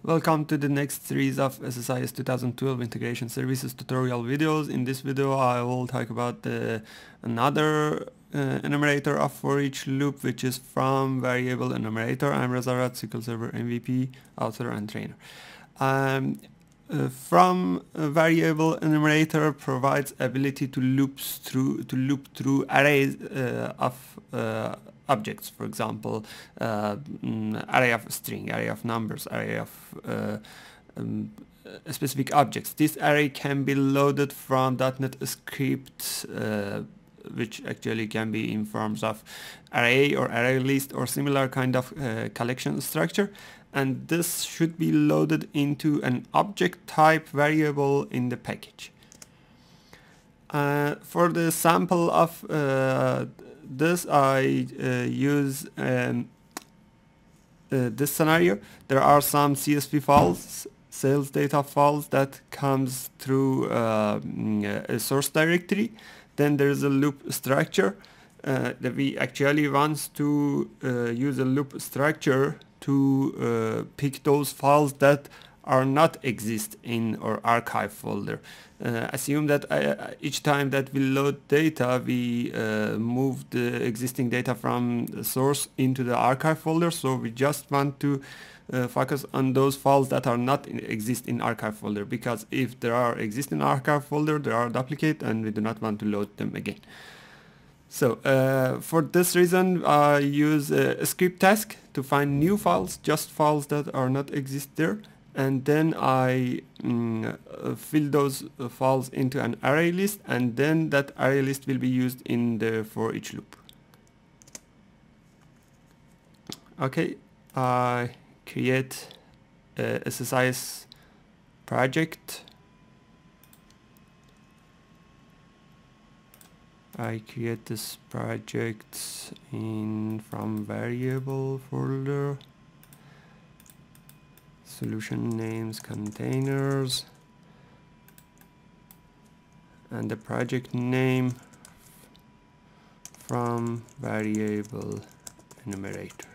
Welcome to the next series of SSIS 2012 Integration Services tutorial videos. In this video I will talk about another enumerator of Foreach Loop, which is From Variable Enumerator. I'm Razarat, SQL Server MVP, author and trainer. From Variable Enumerator provides ability to loop through arrays of objects, for example, array of string, array of numbers, array of specific objects. This array can be loaded from .NET script, which actually can be in forms of array or array list or similar kind of collection structure, and this should be loaded into an object type variable in the package. For the sample of this, I use this scenario. There are some CSV files, sales data files, that comes through a source directory. Then there is a loop structure that we actually want to use a loop structure to pick those files that are not exist in our archive folder. Assume that each time that we load data, we move the existing data from the source into the archive folder. So we just want to focus on those files that are not exist in archive folder, because if there are exist in archive folder, there are duplicate and we do not want to load them again. So for this reason, I use a script task to find new files, just files that are not exist there. And then I fill those files into an array list, and then that array list will be used in the for each loop. Okay, I create a SSIS project. I create this project in From Variable folder. Solution names, containers, and the project name From Variable Enumerator.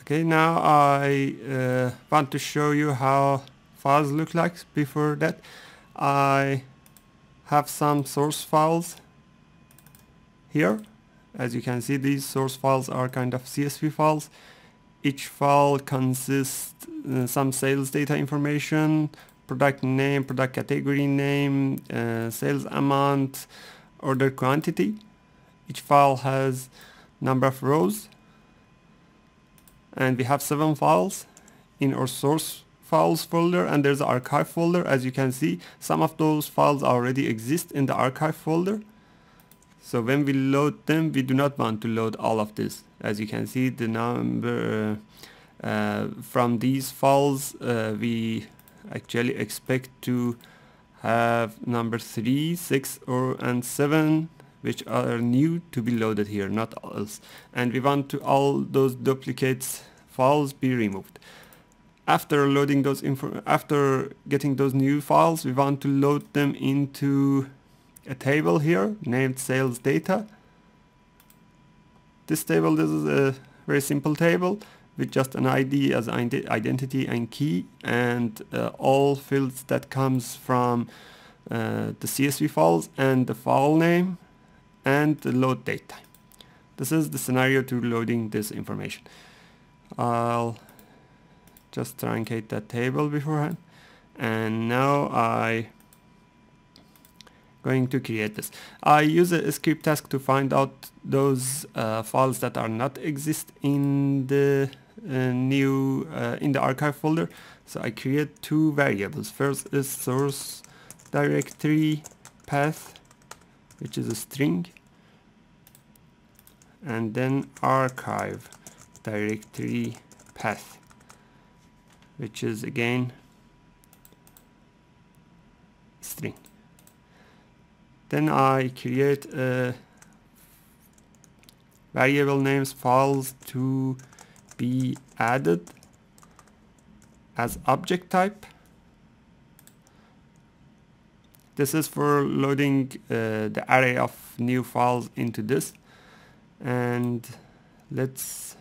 Okay, now I want to show you how files look like. Before that, I have some source files here. As you can see, these source files are kind of CSV files. Each file consists some sales data information, product name, product category name, sales amount, order quantity. Each file has number of rows, and we have 7 files in our source files folder, and there's an archive folder. As you can see, some of those files already exist in the archive folder. So when we load them, we do not want to load all of this. As you can see, the number from these files, we actually expect to have number 3, 6, and 7, which are new, to be loaded here, not else. And we want to all those duplicates files be removed. After loading those after getting those new files, we want to load them into a table here named sales data. This table, this is a very simple table with just an ID as identity and key, and all fields that comes from the CSV files, and the file name and the load date time. This is the scenario to loading this information. I'll just truncate that table beforehand, and now I going to create this. I use a script task to find out those files that are not exist in the in the archive folder. So I create 2 variables. First is source directory path, which is a string, and then archive directory path, which is again string. Then I create a variable names files to be added as object type, This is for loading the array of new files into this. And let's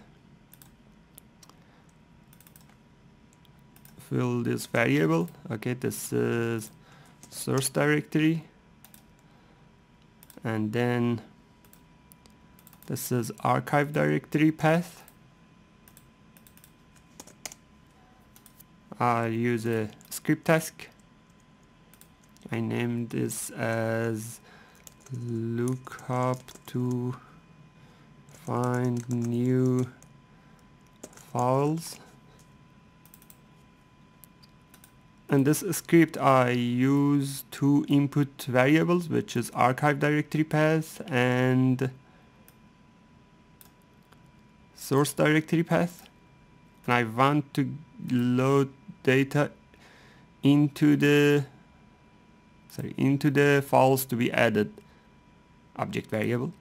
fill this variable. Okay, this is source directory, and then this is archive directory path. I'll use a script task. I named this as lookup to find new files. In this script I use two input variables, which is archive directory path and source directory path, and I want to load data into the files to be added object variable.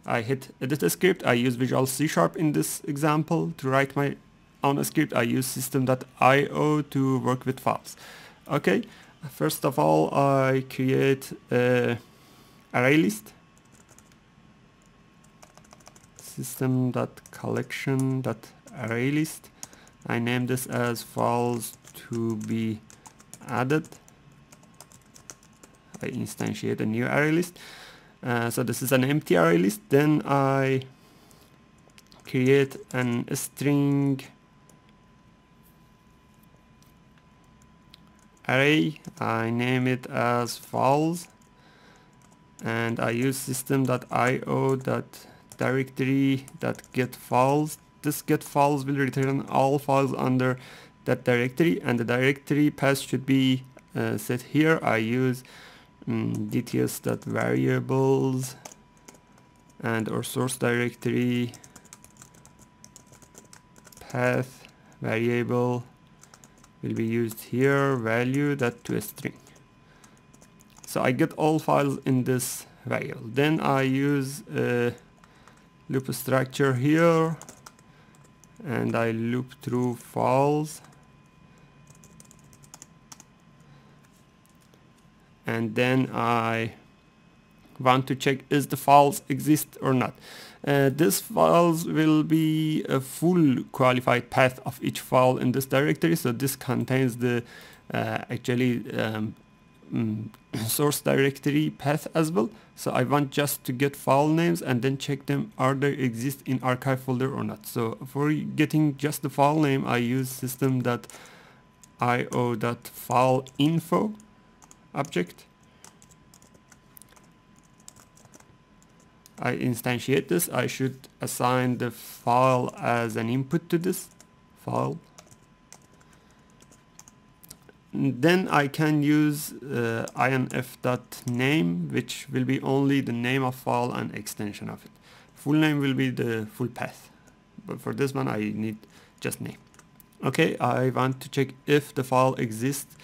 I hit edit script. I use Visual C# in this example. To write my own script, I use system.io to work with files. Okay, first of all I create a ArrayList, system.collection.ArrayList. I name this as files to be added. I instantiate a new ArrayList. So this is an empty ArrayList. Then I create a string array. I name it as files, and I use system.io.directory.getFiles. This getFiles will return all files under that directory, and the directory path should be set here. I use dts.variables and or source directory path variable will be used here, value that to a string. So I get all files in this variable. Then I use a loop structure here, and I loop through files, and then I want to check is the files exist or not. This files will be a full qualified path of each file in this directory, so this contains the source directory path as well. So I want just to get file names and then check them, are they exist in archive folder or not. So for getting just the file name, I use system.io.fileinfo object. I instantiate this. I should assign the file as an input to this file. Then I can use inf.name, which will be only the name of file and extension of it. Full name will be the full path, but for this one I need just name. Okay, I want to check if the file exists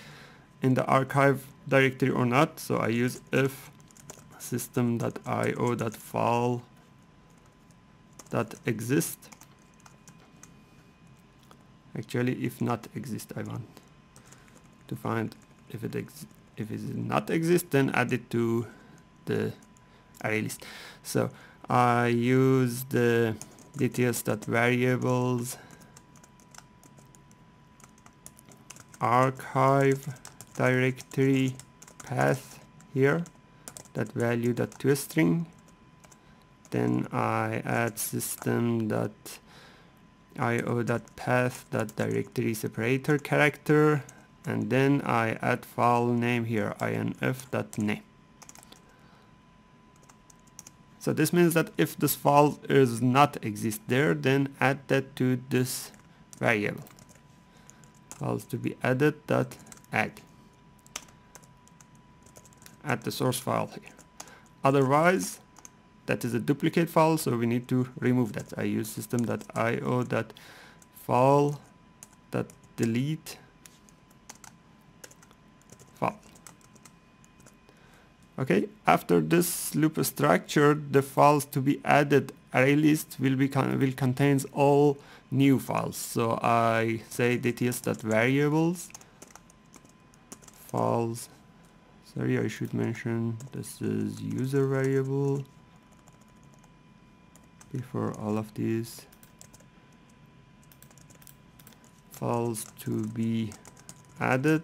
in the archive directory or not, so I use if system.io.file.exist. Actually, if not exist, I want to find if it is not exist, then add it to the array list. So I use the dts.variables archive directory path here, that value that to a string. Then I add system.io.path.directory separator character, and then I add file name here, inf.name. So this means that if this file is not exist there, then add that to this variable. Files to be added dot add. Add the source file here. Otherwise, that is a duplicate file, so we need to remove that. I use system.io.file.delete file. Okay, after this loop structure, the files to be added array list will contains all new files. So I say dts.variables files, Sorry, I should mention this is user variable before all of these files to be added.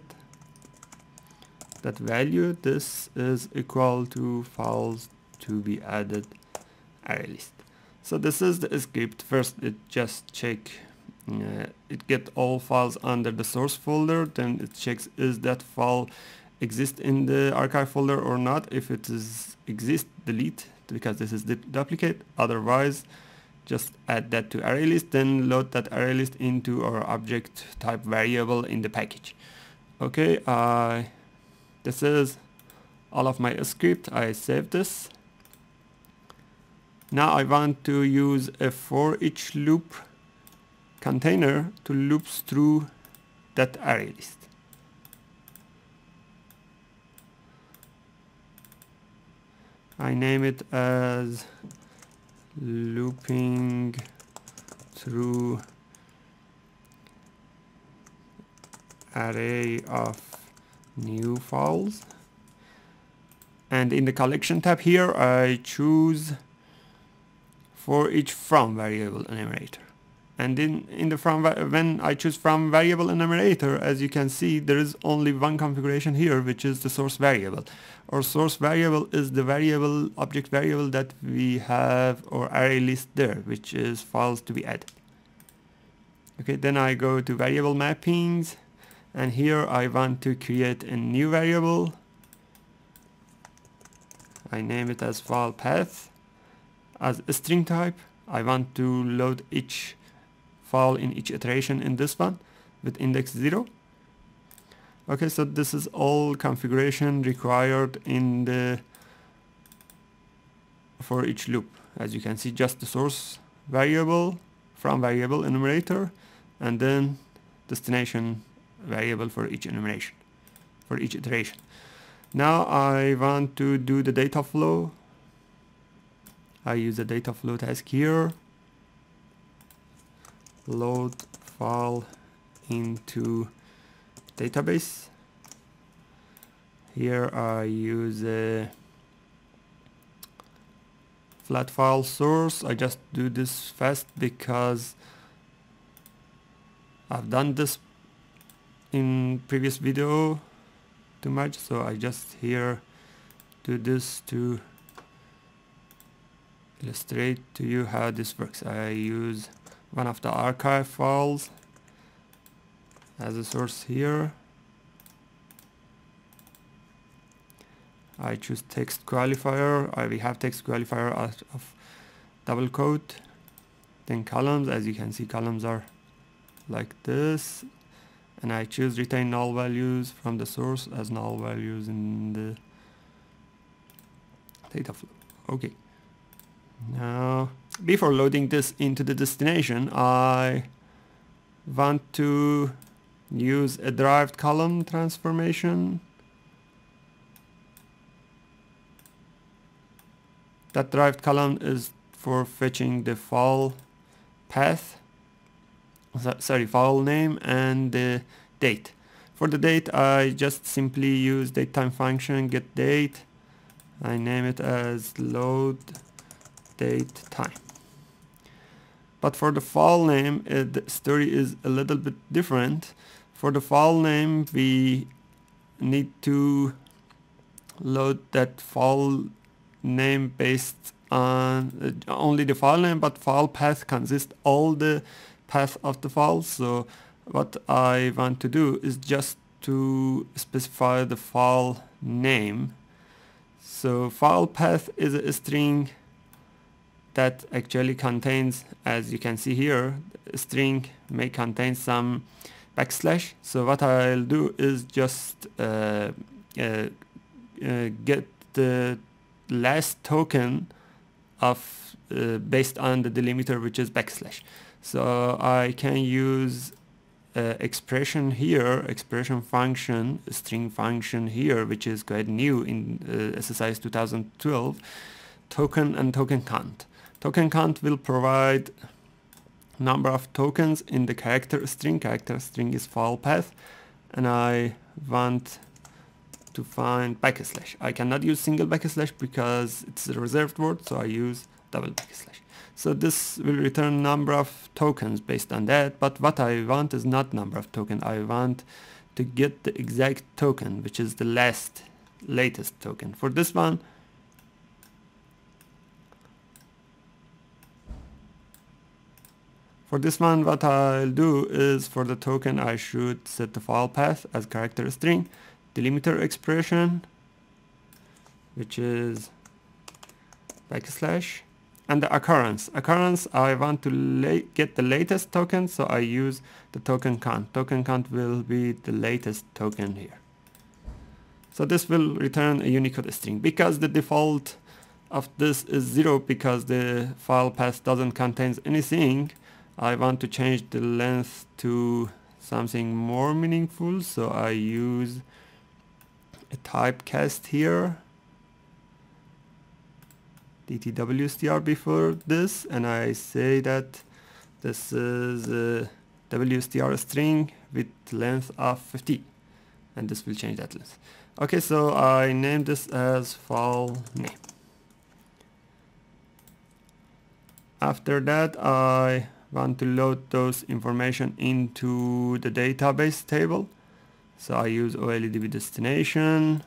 That value, this is equal to files to be added ArrayList. So this is the script. First it just check, it get all files under the source folder, then it checks is that file exist in the archive folder or not. If it is exist, delete, because this is the duplicate. Otherwise just add that to ArrayList, then load that ArrayList into our object type variable in the package. Okay, this is all of my script. I save this. Now I want to use a Foreach loop container to loop through that ArrayList. I name it as looping through array of new files, and in the collection tab here I choose for each from variable enumerator. And in the when I choose from variable enumerator, as you can see, there is only one configuration here, which is the source variable. Our source variable is the variable, object variable that we have our array list there, which is files to be added. Okay, then I go to variable mappings, and here I want to create a new variable. I name it as file path. As a string type, I want to load each file in each iteration in this one with index 0. Okay, so this is all configuration required in the for each loop. As you can see, just the source variable, from variable enumerator, and then destination variable for each enumeration, for each iteration. Now I want to do the data flow. I use the data flow task here. Load file into database. Here I use a flat file source. I just do this fast because I've done this in previous video too much, so I just here do this to illustrate to you how this works. I use one of the archive files as a source here. I choose text qualifier. We have text qualifier out of double quote, then columns. As you can see, columns are like this, and I choose retain null values from the source as null values in the data flow. Okay, now before loading this into the destination, I want to use a derived column transformation. That derived column is for fetching the file path, file name and the date. For the date, I just simply use datetime function get date. I name it as load date time. But for the file name, the story is a little bit different. For the file name, we need to load that file name based on only the file name, but file path consists all the path of the file. So what I want to do is just to specify the file name. So file path is a string that actually contains, as you can see here, a string may contain some backslash. So what I'll do is just get the last token of based on the delimiter, which is backslash. So I can use expression here, expression function, string function here, which is quite new in SSIS 2012, token and token count. Token count will provide number of tokens in the character string. Character string is file path, and I want to find backslash. I cannot use single backslash because it's a reserved word, so I use double backslash. So this will return number of tokens based on that, but what I want is not number of token. I want to get the exact token, which is the latest token. For this one, what I'll do is, for the token, I should set the file path as character string, delimiter expression, which is backslash, and the occurrence. I want to get the latest token, so I use the token count. Token count will be the latest token here. So this will return a Unicode string. Because the default of this is 0, because the file path doesn't contain anything, I want to change the length to something more meaningful, so I use a typecast here, DTWstr before this, and I say that this is a WSTR string with length of 50, and this will change that length. Okay, so I named this as file name. After that, I want to load those information into the database table. So I use OLEDB destination,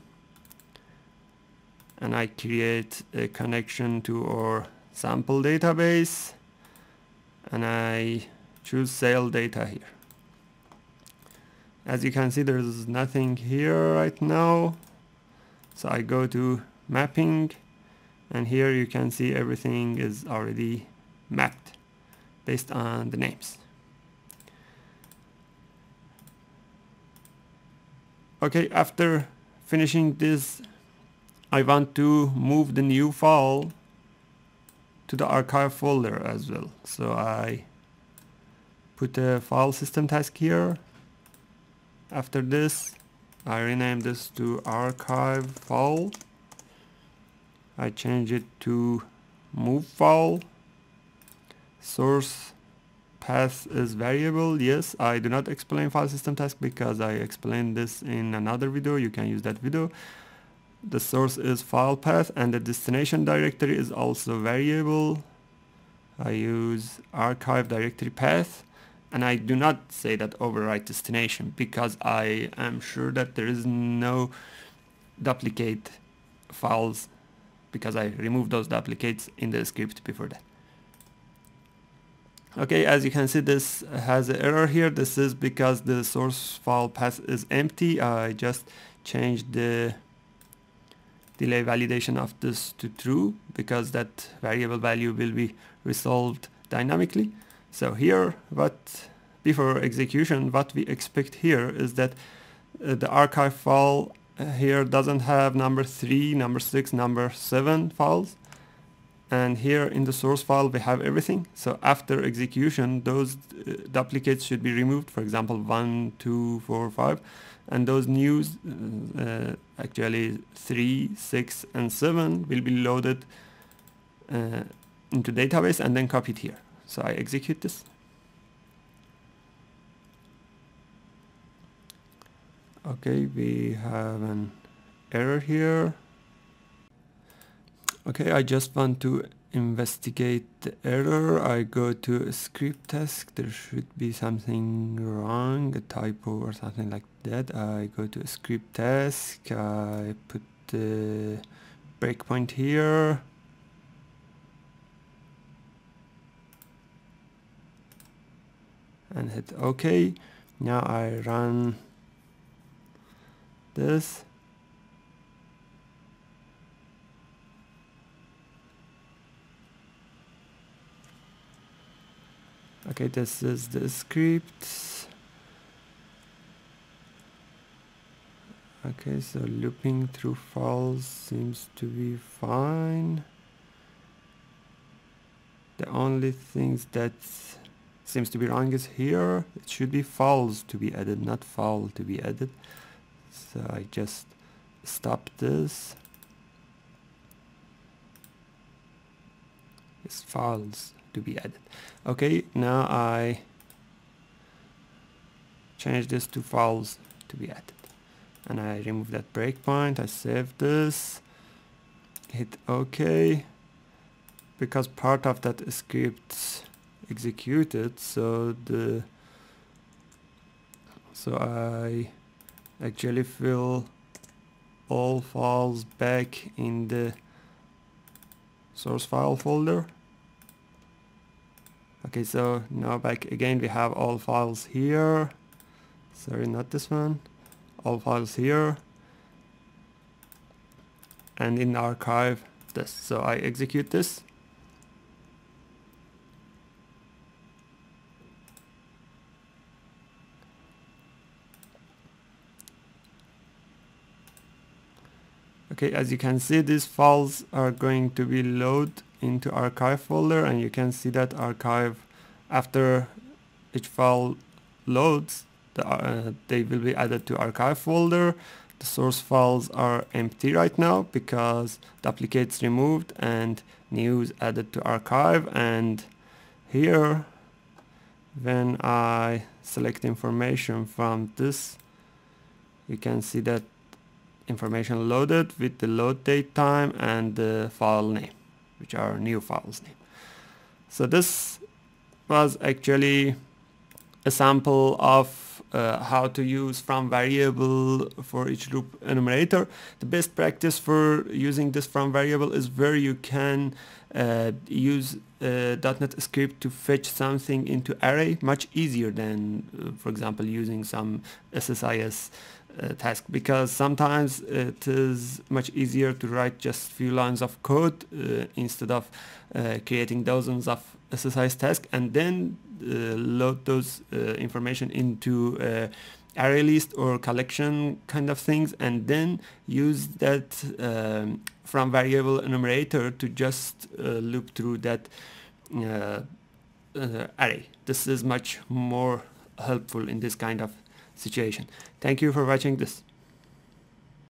and I create a connection to our sample database, and I choose sale data here. As you can see, there's nothing here right now, so I go to mapping, and here you can see everything is already mapped based on the names. Okay, after finishing this, I want to move the new file to the archive folder as well. So I put a file system task here. After this, I rename this to archive file. I change it to move file. Source path is variable. Yes, I do not explain file system task because I explained this in another video. You can use that video. The source is file path, and the destination directory is also variable. I use archive directory path, and I do not say that overwrite destination because I am sure that there is no duplicate files, because I removed those duplicates in the script before that. Okay, as you can see, this has an error here. This is because the source file path is empty. I just changed the delay validation of this to true, because that variable value will be resolved dynamically. So here, before execution, what we expect here is that the archive file here doesn't have number 3, number 6, number 7 files. And here in the source file we have everything. So after execution, those duplicates should be removed, for example 1, 2, 4, 5, and those new actually 3, 6 and 7 will be loaded into database and then copied here. So I execute this. Okay, we have an error here. Okay, I just want to investigate the error. I go to a script task. There should be something wrong, a typo or something like that. I go to a script task. I put the breakpoint here. And hit OK. Now I run this. Okay, this is the script. Okay, so looping through files seems to be fine. The only things that seems to be wrong is here. It should be files to be added, not file to be added. So I just stop this. It's files to be added. Okay, now I change this to files to be added. and I remove that breakpoint. I save this, hit OK, because part of that script executed, so I actually fill all files back in the source file folder. Okay, so now back again we have all files here. Sorry, not this one. All files here. And in archive this. So I execute this. Okay, as you can see, these files are going to be loaded into archive folder, and you can see that archive, after each file loads, they will be added to archive folder. The source files are empty right now because duplicates removed and news added to archive. And here, when I select information from this, you can see that information loaded with the load date time and the file name, which are new files name. So this was actually a sample of how to use from variable for each loop enumerator. The best practice for using this from variable is where you can use .NET script to fetch something into array much easier than, for example, using some SSIS task, because sometimes it is much easier to write just few lines of code instead of creating dozens of SSIS tasks and then load those information into ArrayList or collection kind of things, and then use that from variable enumerator to just loop through that array. This is much more helpful in this kind of situation. Thank you for watching this.